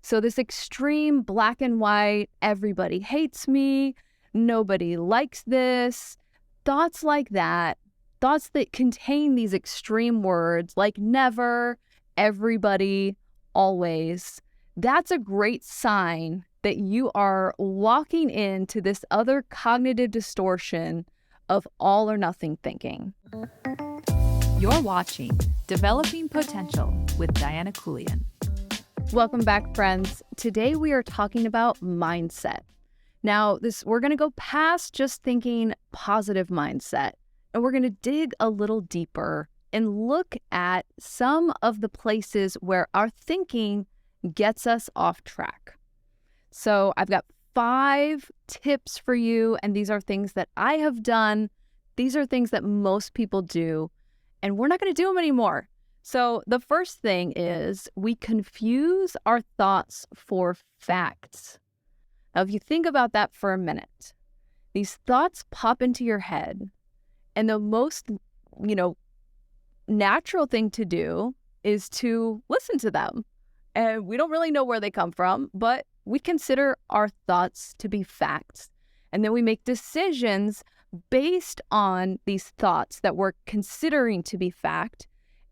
So this extreme black and white, everybody hates me, nobody likes this, thoughts like that, thoughts that contain these extreme words like never, everybody, always, that's a great sign that you are walking into this other cognitive distortion of all or nothing thinking. You're watching Developing Potential with Diana Kulian. Welcome back, friends. Today we are talking about mindset. Now, we're going to go past just thinking positive mindset, and we're going to dig a little deeper and look at some of the places where our thinking gets us off track. So I've got 5 tips for you, and these are things that I have done. These are things that most people do, and we're not going to do them anymore. So the first thing is we confuse our thoughts for facts. Now, if you think about that for a minute, these thoughts pop into your head, and the most, natural thing to do is to listen to them. And we don't really know where they come from, but we consider our thoughts to be facts. And then we make decisions based on these thoughts that we're considering to be fact.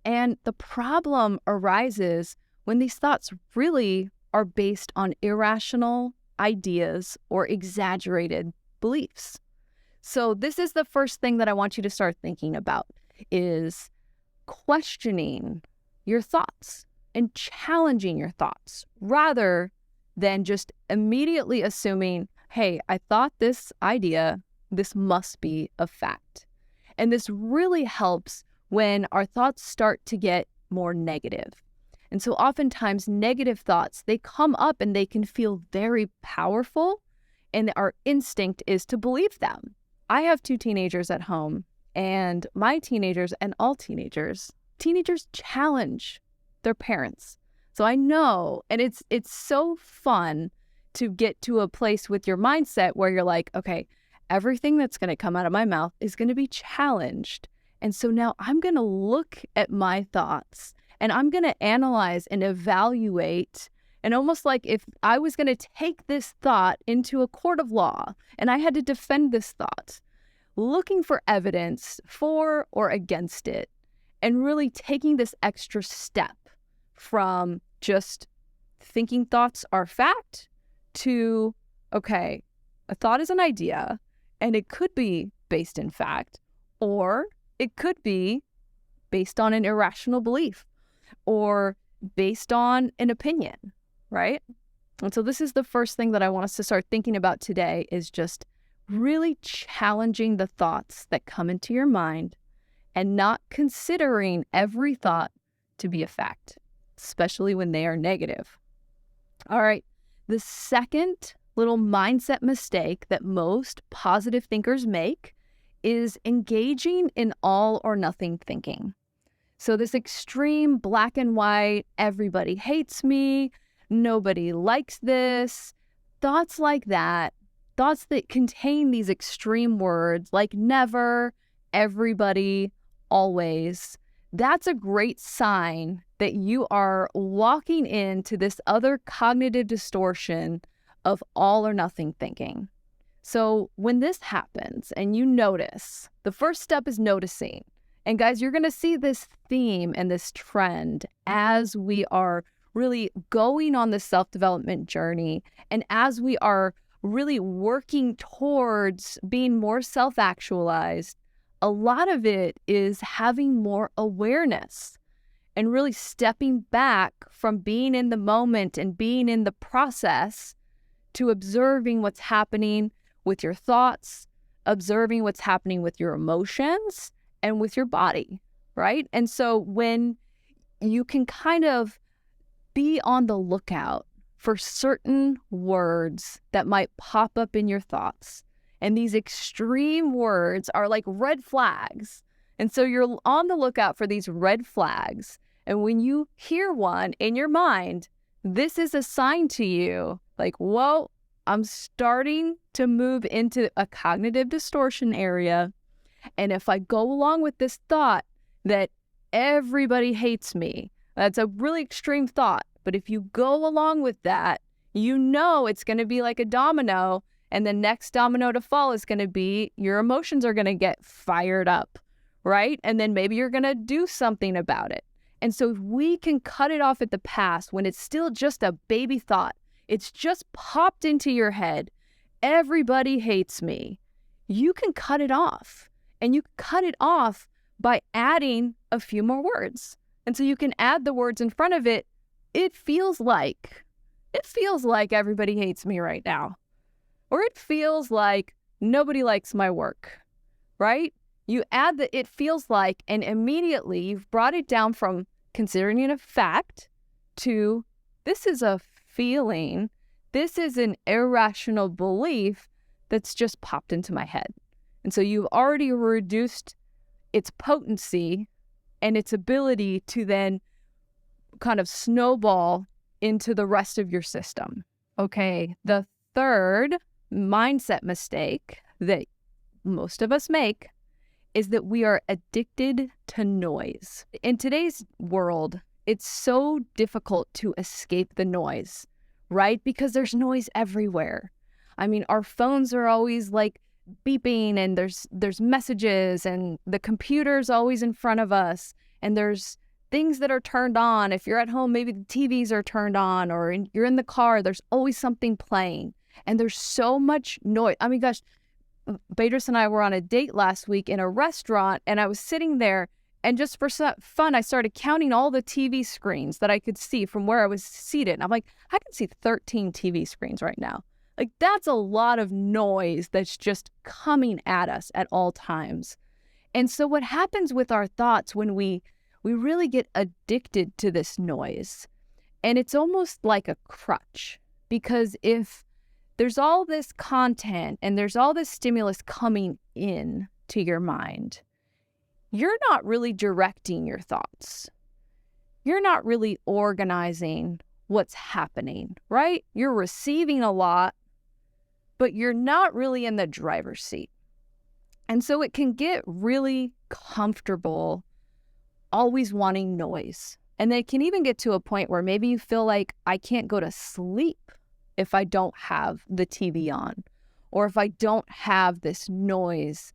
And the problem arises when these thoughts really are based on irrational ideas or exaggerated beliefs. So this is the first thing that I want you to start thinking about, is questioning your thoughts and challenging your thoughts rather than just immediately assuming, hey, I thought this idea, this must be a fact. And this really helps when our thoughts start to get more negative. And so oftentimes negative thoughts, they come up and they can feel very powerful, and our instinct is to believe them. I have 2 teenagers at home, and my teenagers and all teenagers challenge their parents. So I know, and it's so fun to get to a place with your mindset where you're like, okay, everything that's going to come out of my mouth is going to be challenged. And so now I'm going to look at my thoughts and I'm going to analyze and evaluate, and almost like if I was going to take this thought into a court of law and I had to defend this thought, looking for evidence for or against it, and really taking this extra step from just thinking thoughts are fact to, okay, a thought is an idea and it could be based in fact, or it could be based on an irrational belief or based on an opinion, right? And so this is the first thing that I want us to start thinking about today, is just really challenging the thoughts that come into your mind and not considering every thought to be a fact, especially when they are negative. All right, the second little mindset mistake that most positive thinkers make is engaging in all or nothing thinking. So this extreme black and white, everybody hates me, nobody likes this, thoughts like that, thoughts that contain these extreme words like never, everybody, always, that's a great sign that you are walking into this other cognitive distortion of all or nothing thinking. So when this happens and you notice, the first step is noticing. And guys, you're going to see this theme and this trend as we are really going on the self-development journey and as we are really working towards being more self-actualized. A lot of it is having more awareness and really stepping back from being in the moment and being in the process to observing what's happening with your thoughts, observing what's happening with your emotions and with your body, right? And so when you can kind of be on the lookout for certain words that might pop up in your thoughts, and these extreme words are like red flags. And so you're on the lookout for these red flags. And when you hear one in your mind, this is a sign to you like, whoa, I'm starting to move into a cognitive distortion area. And if I go along with this thought that everybody hates me, that's a really extreme thought, But if you go along with that, you know it's going to be like a domino, and the next domino to fall is going to be your emotions are going to get fired up, right? And then maybe you're going to do something about it. And so if we can cut it off at the pass when it's still just a baby thought, it's just popped into your head, everybody hates me, you can cut it off. And you cut it off by adding a few more words. And so you can add the words in front of it. It feels like everybody hates me right now. Or it feels like nobody likes my work, right? You add the it feels like, and immediately you've brought it down from considering it a fact to this is a feeling, this is an irrational belief that's just popped into my head. And so you've already reduced its potency and its ability to then kind of snowball into the rest of your system. Okay, the third mindset mistake that most of us make is that we are addicted to noise. In today's world, it's so difficult to escape the noise, right? Because there's noise everywhere. I mean, our phones are always like beeping, and there's messages, and the computer's always in front of us, and there's things that are turned on. If you're at home, maybe the TVs are turned on, or you're in the car, there's always something playing, and there's so much noise. I mean, gosh, Beatrice and I were on a date last week in a restaurant, and I was sitting there, and just for fun, I started counting all the TV screens that I could see from where I was seated. And I'm like, I can see 13 TV screens right now. Like, that's a lot of noise that's just coming at us at all times. And so what happens with our thoughts when we really get addicted to this noise, and it's almost like a crutch, because if there's all this content and there's all this stimulus coming in to your mind, you're not really directing your thoughts. You're not really organizing what's happening, right? You're receiving a lot, but you're not really in the driver's seat. And so it can get really comfortable always wanting noise. And they can even get to a point where maybe you feel like I can't go to sleep if I don't have the TV on, or if I don't have this noise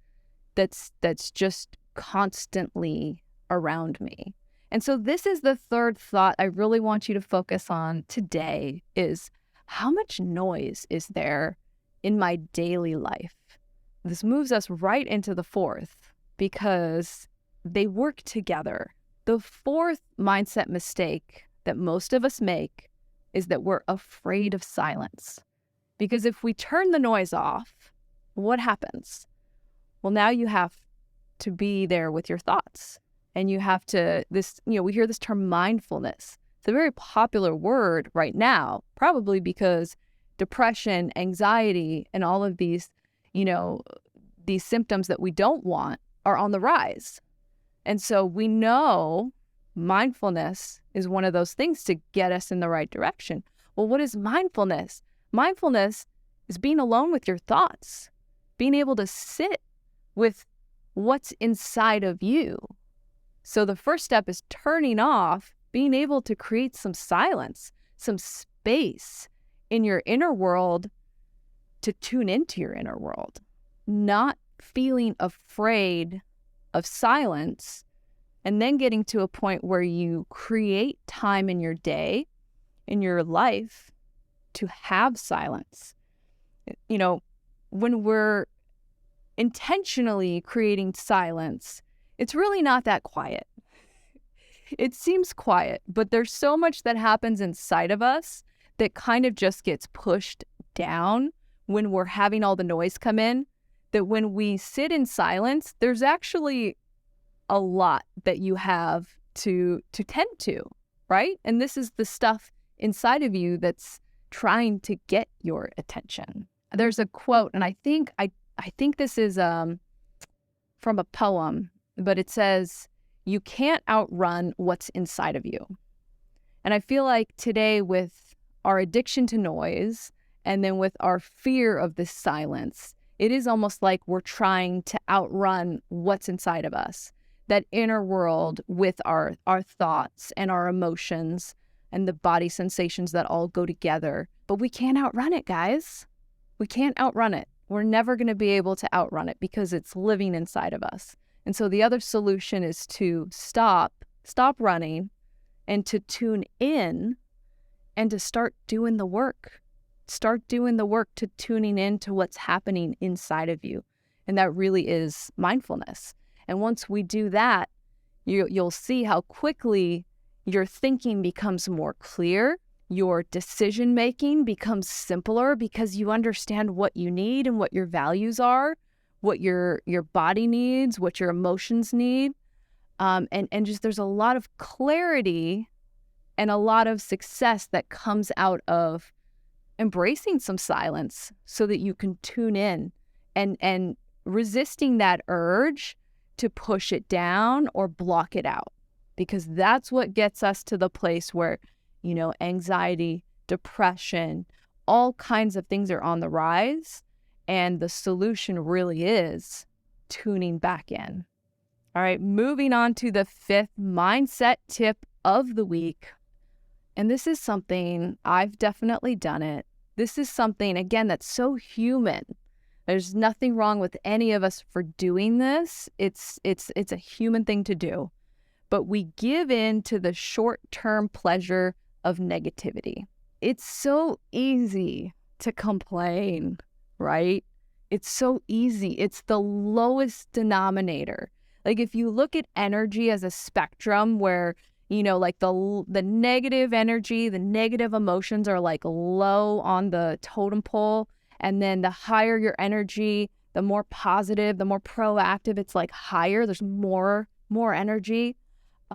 that's just constantly around me. And so this is the third thought I really want you to focus on today, is how much noise is there in my daily life? This moves us right into the fourth, because they work together. The fourth mindset mistake that most of us make is that we're afraid of silence. Because if we turn the noise off, what happens? Well, now you have to be there with your thoughts. And you have to, we hear this term mindfulness. It's a very popular word right now, probably because depression, anxiety, and all of these, these symptoms that we don't want are on the rise. And so we know mindfulness is one of those things to get us in the right direction. Well, what is mindfulness? Mindfulness is being alone with your thoughts, being able to sit with what's inside of you. So the first step is turning off, being able to create some silence, some space in your inner world to tune into your inner world, not feeling afraid of silence, and then getting to a point where you create time in your day, in your life, to have silence. When we're intentionally creating silence, it's really not that quiet. It seems quiet, but there's so much that happens inside of us that kind of just gets pushed down when we're having all the noise come in, that when we sit in silence, there's actually a lot that you have to tend to, right? And this is the stuff inside of you that's trying to get your attention. There's a quote, and I think this is from a poem, but it says, "You can't outrun what's inside of you." And I feel like today, with our addiction to noise, and then with our fear of this silence, it is almost like we're trying to outrun what's inside of us, that inner world with our thoughts and our emotions. and the body sensations that all go together. But we can't outrun it, guys. We can't outrun it. We're never going to be able to outrun it because it's living inside of us. And so the other solution is to stop running, and to tune in and to start doing the work. Start doing the work to tuning in to what's happening inside of you. And that really is mindfulness. And once we do that, you'll see how quickly your thinking becomes more clear. Your decision-making becomes simpler because you understand what you need and what your values are, what your body needs, what your emotions need. And just there's a lot of clarity and a lot of success that comes out of embracing some silence so that you can tune in and resisting that urge to push it down or block it out, because that's what gets us to the place where, anxiety, depression, all kinds of things are on the rise. And the solution really is tuning back in. All right, moving on to the 5th mindset tip of the week. And this is something, I've definitely done it. This is something, again, that's so human. There's nothing wrong with any of us for doing this. It's a human thing to do. But we give in to the short-term pleasure of negativity. It's so easy to complain, right? It's so easy. It's the lowest denominator. Like if you look at energy as a spectrum where, like the negative energy, the negative emotions are like low on the totem pole. And then the higher your energy, the more positive, the more proactive, it's like higher. There's more energy.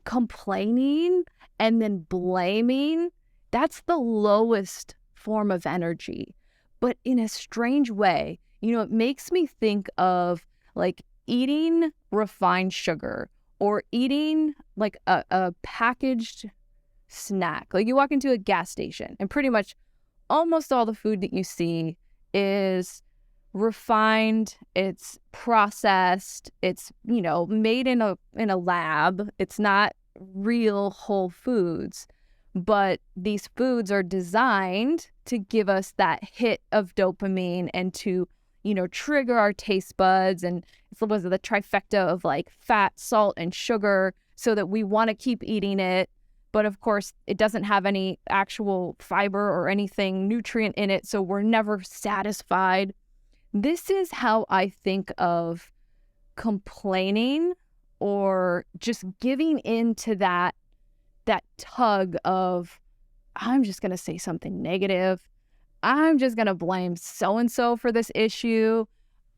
Complaining and then blaming, that's the lowest form of energy. But in a strange way, it makes me think of like eating refined sugar or eating like a packaged snack. Like you walk into a gas station and pretty much almost all the food that you see is refined, it's processed, it's, made in a lab. It's not real whole foods, but these foods are designed to give us that hit of dopamine and to, trigger our taste buds. And it's the trifecta of like fat, salt, and sugar so that we want to keep eating it. But of course, it doesn't have any actual fiber or anything nutrient in it, so we're never satisfied. This is how I think of complaining or just giving into that tug of, I'm just going to say something negative. I'm just going to blame so-and-so for this issue.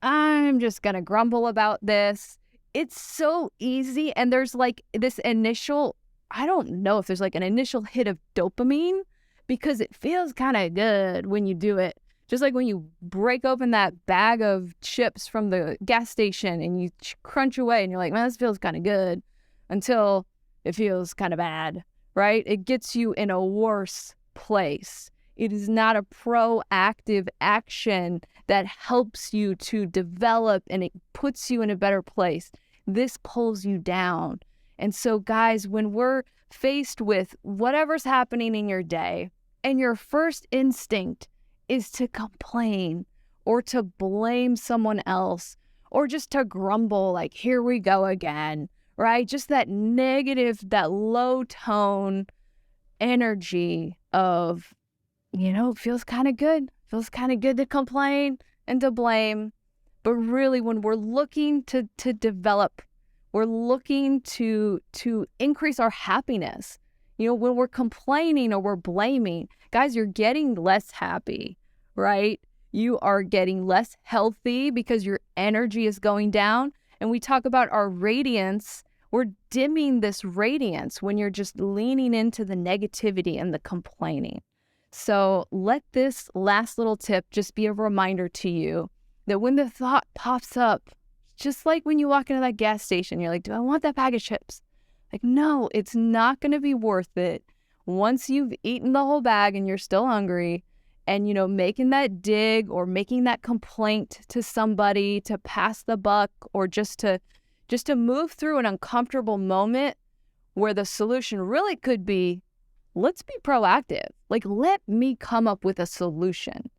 I'm just going to grumble about this. It's so easy. And there's like this initial, I don't know if there's like an initial hit of dopamine because it feels kind of good when you do it. Just like when you break open that bag of chips from the gas station and you crunch away and you're like, man, this feels kind of good, until it feels kind of bad, right? It gets you in a worse place. It is not a proactive action that helps you to develop and it puts you in a better place. This pulls you down. And so, guys, when we're faced with whatever's happening in your day and your first instinct is to complain or to blame someone else or just to grumble like, here we go again, right? Just that negative, that low tone energy of, feels kind of good. Feels kind of good to complain and to blame. But really, when we're looking to develop, we're looking to increase our happiness. When we're complaining or we're blaming, guys, you're getting less happy, right? You are getting less healthy because your energy is going down. And we talk about our radiance. We're dimming this radiance when you're just leaning into the negativity and the complaining. So let this last little tip just be a reminder to you that when the thought pops up, just like when you walk into that gas station, you're like, do I want that bag of chips? Like, no, it's not going to be worth it. Once you've eaten the whole bag and you're still hungry and, making that dig or making that complaint to somebody to pass the buck or just to move through an uncomfortable moment where the solution really could be let's be proactive. Like, let me come up with a solution.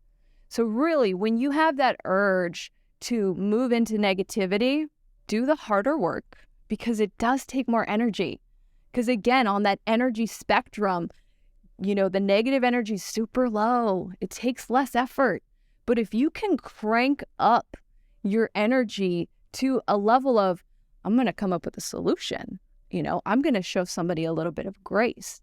So really, when you have that urge to move into negativity, do the harder work, because it does take more energy. Because again, on that energy spectrum, the negative energy is super low. It takes less effort. But if you can crank up your energy to a level of, I'm going to come up with a solution, I'm going to show somebody a little bit of grace,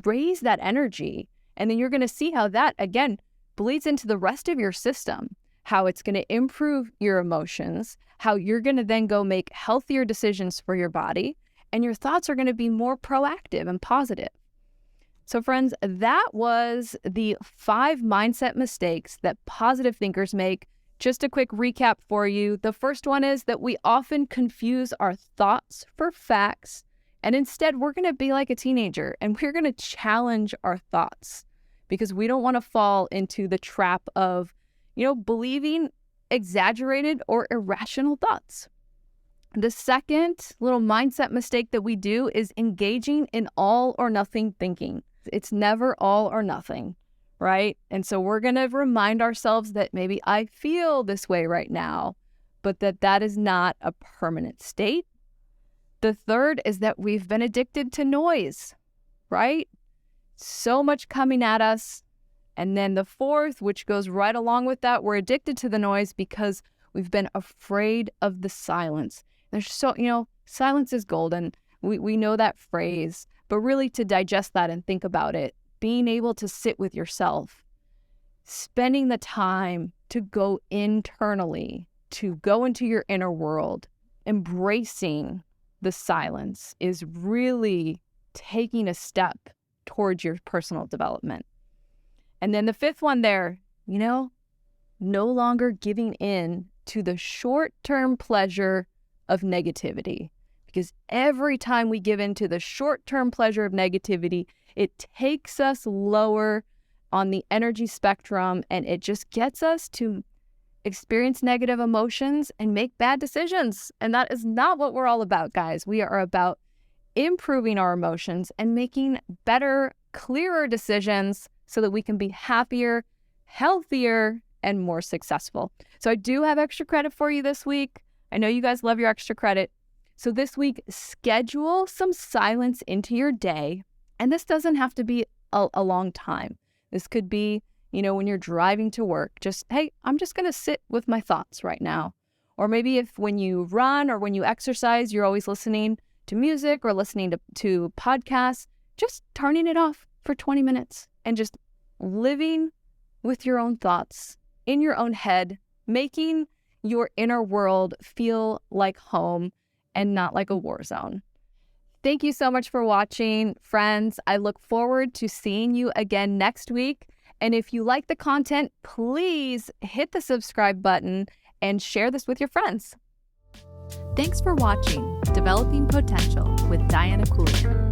raise that energy. And then you're going to see how that, again, bleeds into the rest of your system, how it's going to improve your emotions, how you're going to then go make healthier decisions for your body, and your thoughts are going to be more proactive and positive. So friends, that was the 5 mindset mistakes that positive thinkers make. Just a quick recap for you. The first one is that we often confuse our thoughts for facts, and instead we're going to be like a teenager and we're going to challenge our thoughts, because we don't want to fall into the trap of, believing exaggerated or irrational thoughts. The second little mindset mistake that we do is engaging in all or nothing thinking. It's never all or nothing, right? And so we're going to remind ourselves that maybe I feel this way right now, but that is not a permanent state. The third is that we've been addicted to noise, right? So much coming at us. And then the fourth, which goes right along with that, we're addicted to the noise because we've been afraid of the silence. There's silence is golden. We know that phrase, but really to digest that and think about it, being able to sit with yourself, spending the time to go internally, to go into your inner world, embracing the silence is really taking a step towards your personal development. And then the fifth one there, no longer giving in to the short-term pleasure of negativity. Because every time we give in to the short-term pleasure of negativity, it takes us lower on the energy spectrum, and it just gets us to experience negative emotions and make bad decisions. And that is not what we're all about, guys. We are about improving our emotions and making better, clearer decisions so that we can be happier, healthier, and more successful. So I do have extra credit for you this week. I know you guys love your extra credit. So this week, schedule some silence into your day. And this doesn't have to be a long time. This could be, when you're driving to work, just, hey, I'm just going to sit with my thoughts right now. Or maybe if when you run or when you exercise, you're always listening to music or listening to podcasts, just turning it off for 20 minutes and just living with your own thoughts in your own head, making your inner world feel like home and not like a war zone. Thank you so much for watching, friends. I look forward to seeing you again next week. And if you like the content, please hit the subscribe button and share this with your friends. Thanks for watching Developing Potential with Diana Coulier.